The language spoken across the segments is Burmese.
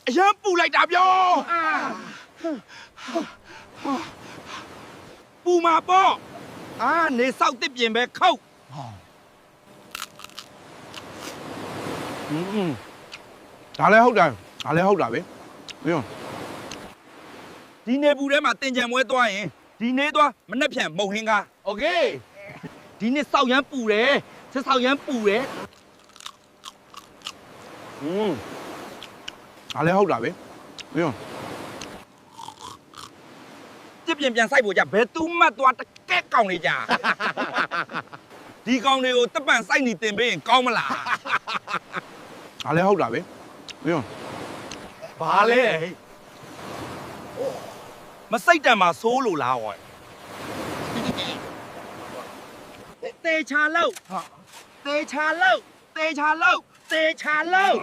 အရန်ပူလိုက်တာပြောပူမှာပေါ့နေဆောက်တစ်ပြင်ပဲခုတ်ဒါလည်းဟုတ်တယ်ဒါလည်းဟုတ်တာပဲမင်း ဒီနေပူထဲမှာတင်ကြံပွဲသွားရင်ဒီနေ့သွားမနှက်ဖြန်မုံဟင်းကား โอเค ဒီနေ့စောက်ရမ်းပူတယ်ဆက်စောက်ရမ်းပူတယ် ဒါလည်းဟုတ်တာပဲမင်း တစ်ပြင်ပြန်ဆိုင်ဖို့ကြဘယ်သူမှတ်သွားတကက်ကောင်လေးကြဒီကောင်တွေကိုတပန့်စိုက်နေတင်ပေးရင်ကောင်းမလား ဒါလည်းဟုတ်တာပဲမင်း ဘာလဲမစိတ်တံမှာစိုးလို့လားဟောတေချာလို့တေချာလို့တေချာလို့တေချာလို့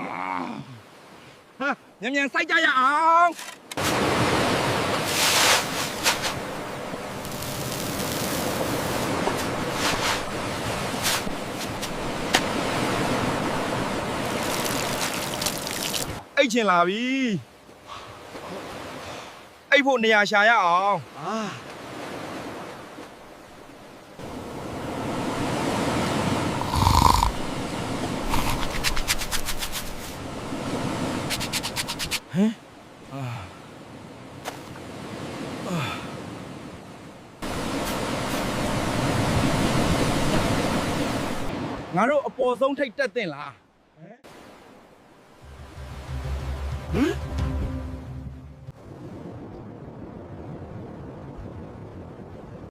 ဟာမြန်စိုက်ကြရအောင်အိတ်ချင်လာပြီအိတ်ဖို့နေရာရှာရအောင်ငါတို့အပေါ်ဆုံးထိတ်တက်တင်လား